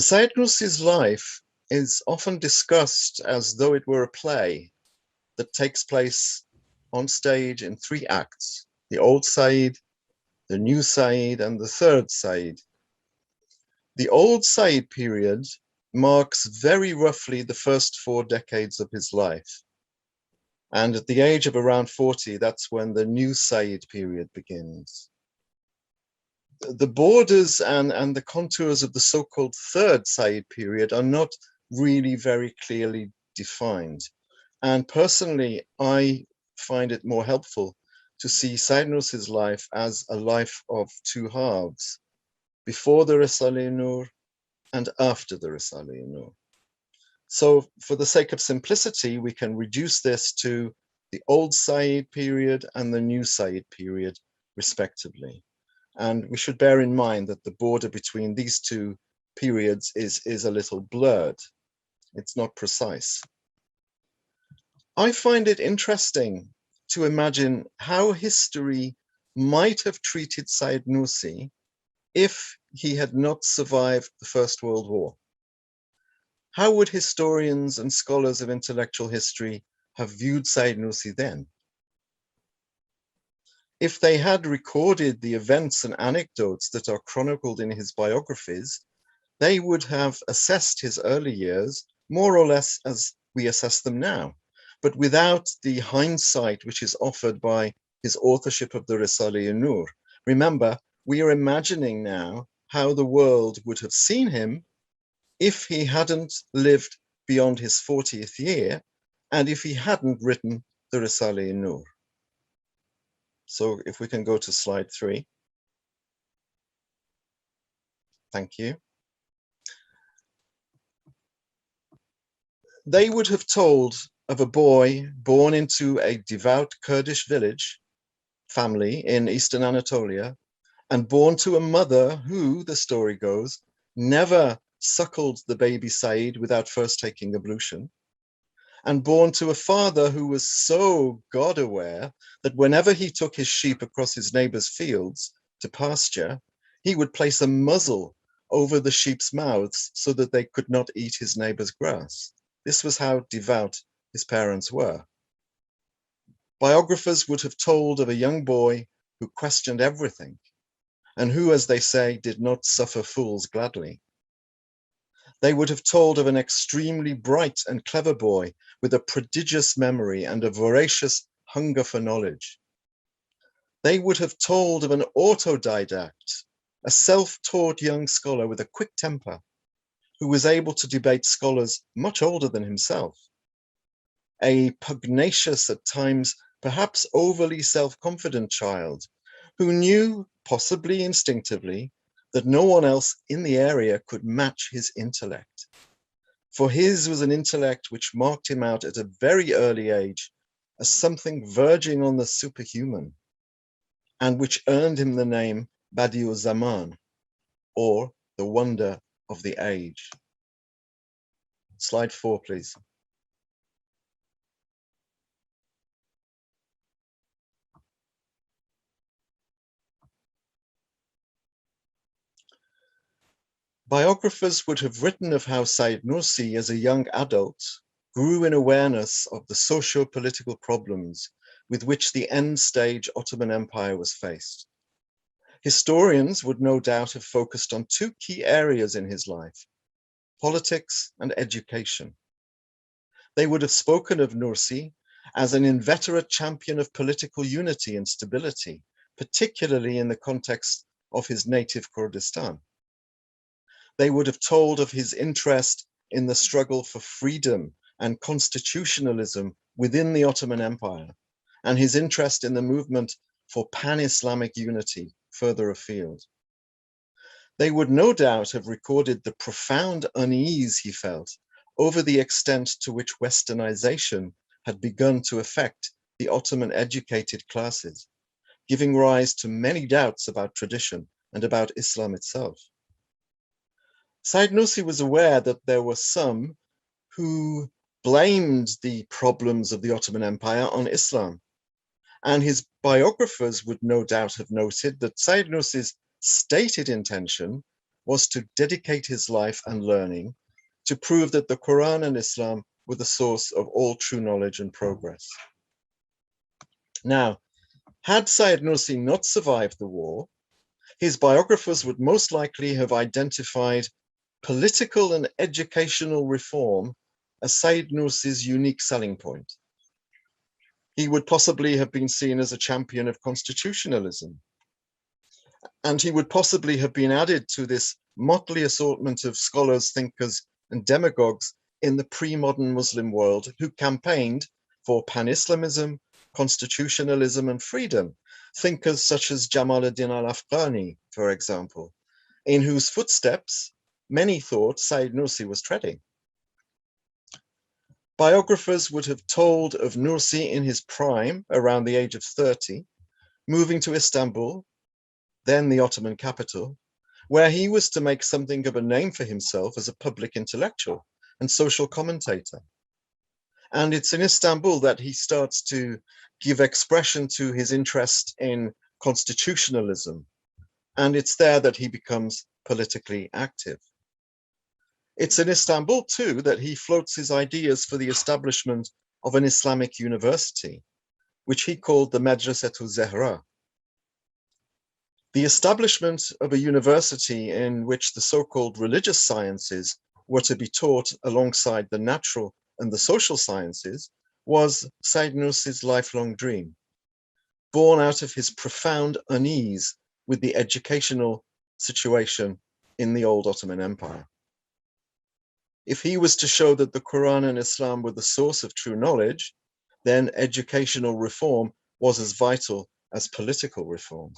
Said Nursi's life is often discussed as though it were a play that takes place on stage in three acts: the old Said, the new Said, and the third Said. The old Said period marks very roughly the first 4 decades of his life. And at the age of around 40, that's when the new Said period begins. The borders and the contours of the so-called third Said period are not really very clearly defined. And personally, I find it more helpful to see Said Nursi's life as a life of two halves, before the Risale-i-Nur and after the Risale-i-Nur. So for the sake of simplicity, we can reduce this to the old Said period and the new Said period, respectively. And we should bear in mind that the border between these two periods is a little blurred. It's not precise. I find it interesting to imagine how history might have treated Said Nursi if he had not survived the First World War. How would historians and scholars of intellectual history have viewed Said Nursi then? If they had recorded the events and anecdotes that are chronicled in his biographies, they would have assessed his early years more or less as we assess them now, but without the hindsight which is offered by his authorship of the Risale-i-Nur. Remember, we are imagining now how the world would have seen him if he hadn't lived beyond his 40th year and if he hadn't written the Risale-i-Nur. So if we can go to slide 3. Thank you. They would have told of a boy born into a devout Kurdish village family in Eastern Anatolia and born to a mother who, the story goes, never suckled the baby Said without first taking ablution, and born to a father who was so God-aware that whenever he took his sheep across his neighbor's fields to pasture, he would place a muzzle over the sheep's mouths so that they could not eat his neighbor's grass. This was how devout his parents were. Biographers would have told of a young boy who questioned everything and who, as they say, did not suffer fools gladly. They would have told of an extremely bright and clever boy with a prodigious memory and a voracious hunger for knowledge. They would have told of an autodidact, a self-taught young scholar with a quick temper, who was able to debate scholars much older than himself. A pugnacious, at times perhaps overly self-confident child who knew, possibly instinctively, that no one else in the area could match his intellect. For his was an intellect which marked him out at a very early age as something verging on the superhuman, and which earned him the name Badi'u Zaman, or the wonder of the age. Slide 4, please. Biographers would have written of how Said Nursi, as a young adult, grew in awareness of the socio-political problems with which the end-stage Ottoman Empire was faced. Historians would no doubt have focused on two key areas in his life: politics and education. They would have spoken of Nursi as an inveterate champion of political unity and stability, particularly in the context of his native Kurdistan. They would have told of his interest in the struggle for freedom and constitutionalism within the Ottoman Empire, and his interest in the movement for pan-Islamic unity further afield. They would no doubt have recorded the profound unease he felt over the extent to which Westernization had begun to affect the Ottoman educated classes, giving rise to many doubts about tradition and about Islam itself. Said Nursi was aware that there were some who blamed the problems of the Ottoman Empire on Islam, and his biographers would no doubt have noted that Said Nursi's stated intention was to dedicate his life and learning to prove that the Quran and Islam were the source of all true knowledge and progress. Now, had Sayyid Nursi not survived the war, his biographers would most likely have identified political and educational reform as Sayyid Nursi's unique selling point. He would possibly have been seen as a champion of constitutionalism, and he would possibly have been added to this motley assortment of scholars, thinkers, and demagogues in the pre-modern Muslim world who campaigned for pan-Islamism, constitutionalism, and freedom. Thinkers such as Jamal ad-Din al-Afghani, for example, in whose footsteps many thought Sayyid Nursi was treading. Biographers would have told of Nursi in his prime, around the age of 30, moving to Istanbul, then the Ottoman capital, where he was to make something of a name for himself as a public intellectual and social commentator. And it's in Istanbul that he starts to give expression to his interest in constitutionalism. And it's there that he becomes politically active. It's in Istanbul, too, that he floats his ideas for the establishment of an Islamic university, which he called the Madrasatul Zehra. The establishment of a university in which the so-called religious sciences were to be taught alongside the natural and the social sciences was Sayyid Nursi's lifelong dream, born out of his profound unease with the educational situation in the old Ottoman Empire. If he was to show that the Quran and Islam were the source of true knowledge, then educational reform was as vital as political reform.